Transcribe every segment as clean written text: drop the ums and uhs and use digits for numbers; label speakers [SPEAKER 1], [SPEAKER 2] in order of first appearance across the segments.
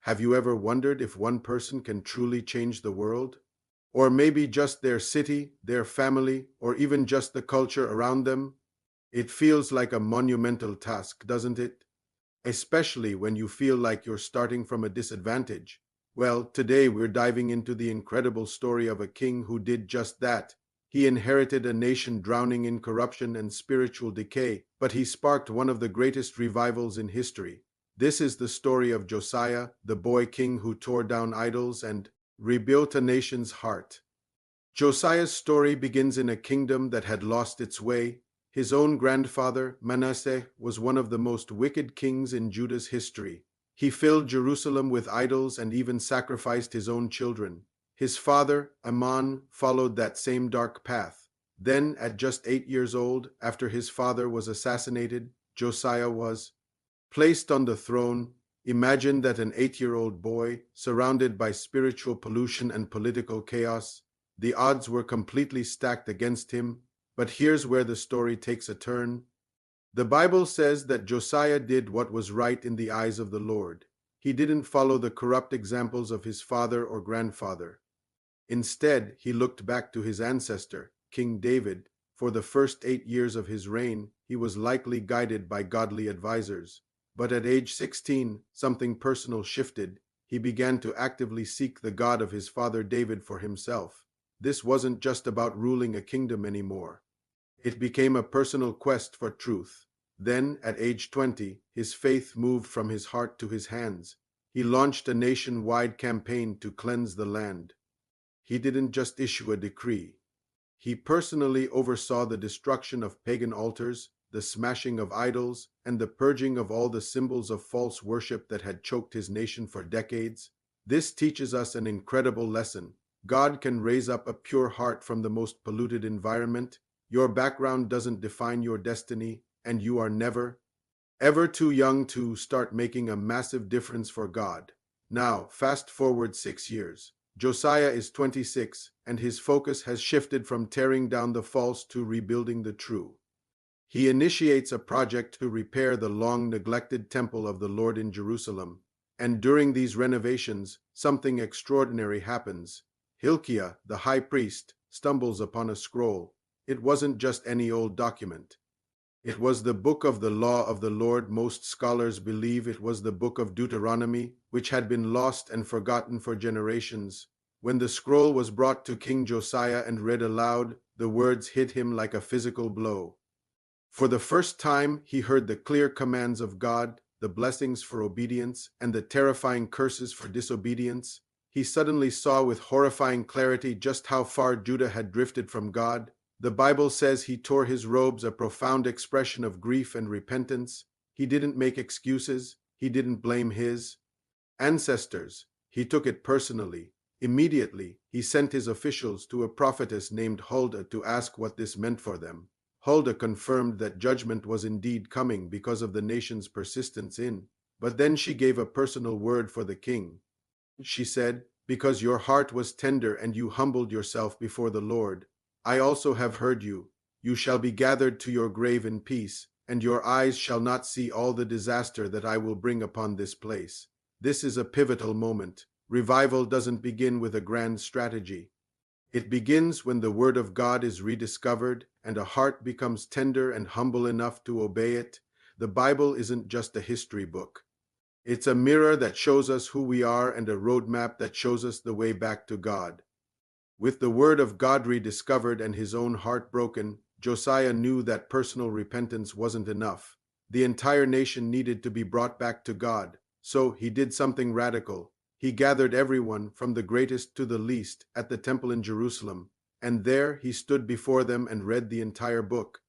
[SPEAKER 1] Have you ever wondered if one person can truly change the world? Or maybe just their city, their family, or even just the culture around them? It feels like a monumental task, doesn't it? Especially when you feel like you're starting from a disadvantage. Well, today we're diving into the incredible story of a king who did just that. He inherited a nation drowning in corruption and spiritual decay, but he sparked one of the greatest revivals in history. This is the story of Josiah, the boy king who tore down idols and rebuilt a nation's heart. Josiah's story begins in a kingdom that had lost its way. His own grandfather, Manasseh, was one of the most wicked kings in Judah's history. He filled Jerusalem with idols and even sacrificed his own children. His father, Amon, followed that same dark path. Then, at just 8 years old, after his father was assassinated, Josiah was placed on the throne. Imagine that, an 8-year-old boy, surrounded by spiritual pollution and political chaos. The odds were completely stacked against him. But here's where the story takes a turn. The Bible says that Josiah did what was right in the eyes of the Lord. He didn't follow the corrupt examples of his father or grandfather. Instead, he looked back to his ancestor, King David. For the first 8 years of his reign, he was likely guided by godly advisors. But at age 16, something personal shifted. He began to actively seek the God of his father David for himself. This wasn't just about ruling a kingdom anymore. It became a personal quest for truth. Then, at age 20, his faith moved from his heart to his hands. He launched a nationwide campaign to cleanse the land. He didn't just issue a decree. He personally oversaw the destruction of pagan altars, the smashing of idols, and the purging of all the symbols of false worship that had choked his nation for decades. This teaches us an incredible lesson. God can raise up a pure heart from the most polluted environment. Your background doesn't define your destiny, and you are never, ever too young to start making a massive difference for God. Now, fast forward 6 years. Josiah is 26, and his focus has shifted from tearing down the false to rebuilding the true. He initiates a project to repair the long-neglected temple of the Lord in Jerusalem. And during these renovations, something extraordinary happens. Hilkiah, the high priest, stumbles upon a scroll. It wasn't just any old document. It was the book of the law of the Lord. Most scholars believe it was the book of Deuteronomy, which had been lost and forgotten for generations. When the scroll was brought to King Josiah and read aloud, the words hit him like a physical blow. For the first time, he heard the clear commands of God, the blessings for obedience, and the terrifying curses for disobedience. He suddenly saw with horrifying clarity just how far Judah had drifted from God. The Bible says he tore his robes, a profound expression of grief and repentance. He didn't make excuses. He didn't blame his ancestors. He took it personally. Immediately, he sent his officials to a prophetess named Huldah to ask what this meant for them. Huldah confirmed that judgment was indeed coming because of the nation's persistence in. But then she gave a personal word for the king. She said, "Because your heart was tender and you humbled yourself before the Lord, I also have heard you. You shall be gathered to your grave in peace, and your eyes shall not see all the disaster that I will bring upon this place." This is a pivotal moment. Revival doesn't begin with a grand strategy. It begins when the Word of God is rediscovered and a heart becomes tender and humble enough to obey it. The Bible isn't just a history book. It's a mirror that shows us who we are and a roadmap that shows us the way back to God. With the Word of God rediscovered and his own heart broken, Josiah knew that personal repentance wasn't enough. The entire nation needed to be brought back to God. So he did something radical. He gathered everyone, from the greatest to the least, at the temple in Jerusalem, and there he stood before them and read the entire book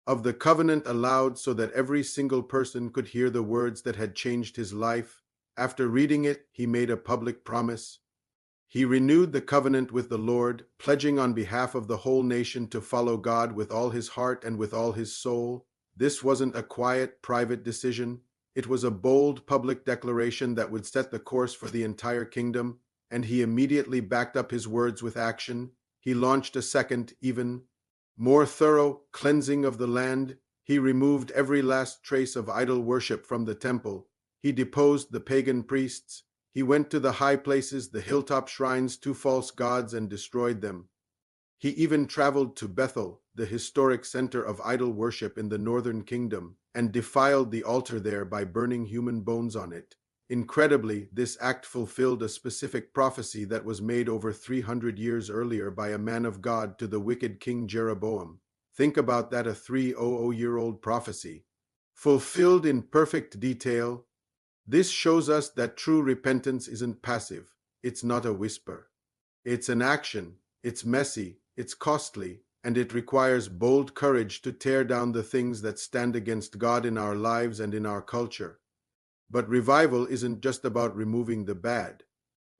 [SPEAKER 1] of the covenant aloud so that every single person could hear the words that had changed his life. After reading it, he made a public promise. He renewed the covenant with the Lord, pledging on behalf of the whole nation to follow God with all his heart and with all his soul. This wasn't a quiet, private decision. It was a bold public declaration that would set the course for the entire kingdom, and he immediately backed up his words with action. He launched a second, even more thorough cleansing of the land. He removed every last trace of idol worship from the temple. He deposed the pagan priests. He went to the high places, the hilltop shrines to false gods, and destroyed them. He even traveled to Bethel, the historic center of idol worship in the northern kingdom, and defiled the altar there by burning human bones on it. Incredibly, this act fulfilled a specific prophecy that was made over 300 years earlier by a man of God to the wicked King Jeroboam. Think about that, a 300-year-old prophecy, fulfilled in perfect detail. This shows us that true repentance isn't passive. It's not a whisper. It's an action. It's messy, it's costly, and it requires bold courage to tear down the things that stand against God in our lives and in our culture. But revival isn't just about removing the bad.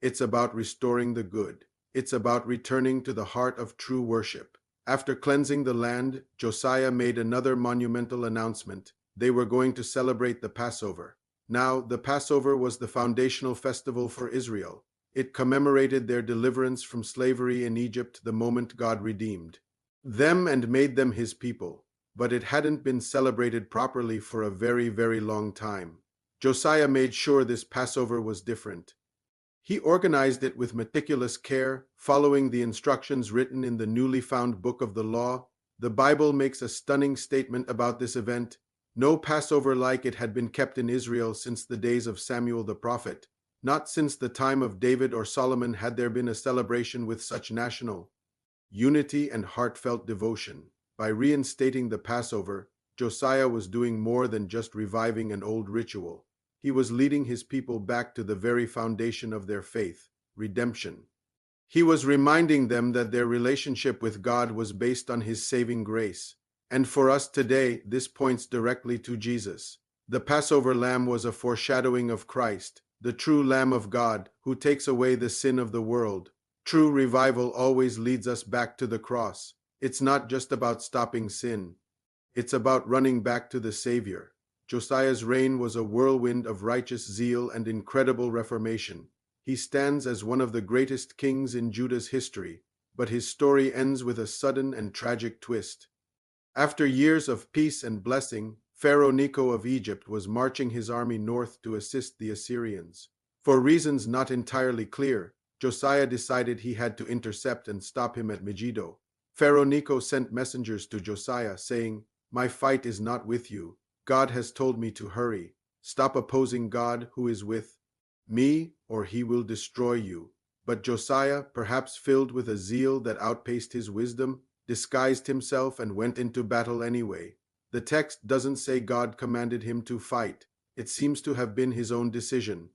[SPEAKER 1] It's about restoring the good. It's about returning to the heart of true worship. After cleansing the land, Josiah made another monumental announcement. They were going to celebrate the Passover. Now, the Passover was the foundational festival for Israel. It commemorated their deliverance from slavery in Egypt the moment God redeemed them and made them his people. But it hadn't been celebrated properly for a very, very long time. Josiah made sure this Passover was different. He organized it with meticulous care, following the instructions written in the newly found book of the law. The Bible makes a stunning statement about this event. No Passover like it had been kept in Israel since the days of Samuel the prophet. Not since the time of David or Solomon had there been a celebration with such national unity and heartfelt devotion. By reinstating the Passover, Josiah was doing more than just reviving an old ritual. He was leading his people back to the very foundation of their faith, redemption. He was reminding them that their relationship with God was based on his saving grace. And for us today, this points directly to Jesus. The Passover lamb was a foreshadowing of Christ, the true Lamb of God, who takes away the sin of the world. True revival always leads us back to the cross. It's not just about stopping sin. It's about running back to the Savior. Josiah's reign was a whirlwind of righteous zeal and incredible reformation. He stands as one of the greatest kings in Judah's history, but his story ends with a sudden and tragic twist. After years of peace and blessing, Pharaoh Necho of Egypt was marching his army north to assist the Assyrians. For reasons not entirely clear, Josiah decided he had to intercept and stop him at Megiddo. Pharaoh Necho sent messengers to Josiah saying, "My fight is not with you. God has told me to hurry. Stop opposing God who is with me, or he will destroy you." But Josiah, perhaps filled with a zeal that outpaced his wisdom, disguised himself and went into battle anyway. The text doesn't say God commanded him to fight. It seems to have been his own decision.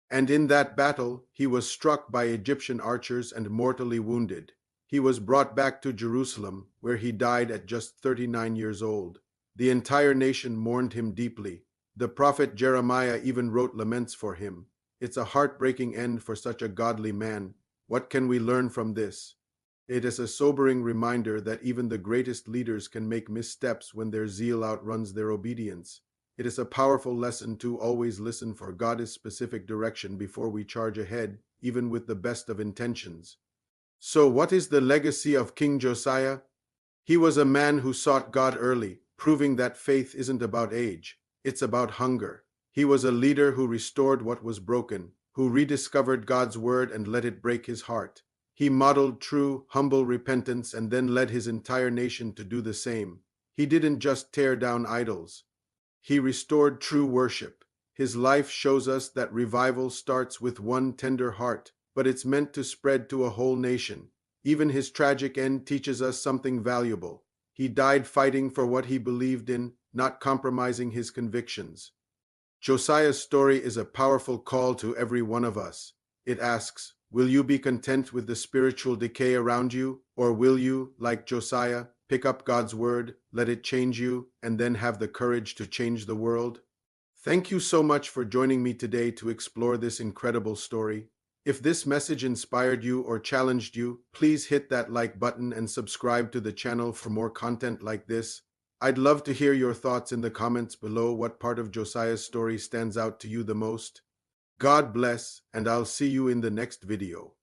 [SPEAKER 1] And in that battle, he was struck by Egyptian archers and mortally wounded. He was brought back to Jerusalem, where he died at just 39 years old. The entire nation mourned him deeply. The prophet Jeremiah even wrote laments for him. It's a heartbreaking end for such a godly man. What can we learn from this? It is a sobering reminder that even the greatest leaders can make missteps when their zeal outruns their obedience. It is a powerful lesson to always listen for God's specific direction before we charge ahead, even with the best of intentions. So, what is the legacy of King Josiah? He was a man who sought God early, proving that faith isn't about age, it's about hunger. He was a leader who restored what was broken, who rediscovered God's word and let it break his heart. He modeled true, humble repentance and then led his entire nation to do the same. He didn't just tear down idols. He restored true worship. His life shows us that revival starts with one tender heart, but it's meant to spread to a whole nation. Even his tragic end teaches us something valuable. He died fighting for what he believed in, not compromising his convictions. Josiah's story is a powerful call to every one of us. It asks, will you be content with the spiritual decay around you, or will you, like Josiah, pick up God's word, let it change you, and then have the courage to change the world? Thank you so much for joining me today to explore this incredible story. If this message inspired you or challenged you, please hit that like button and subscribe to the channel for more content like this. I'd love to hear your thoughts in the comments below. What part of Josiah's story stands out to you the most? God bless, and I'll see you in the next video.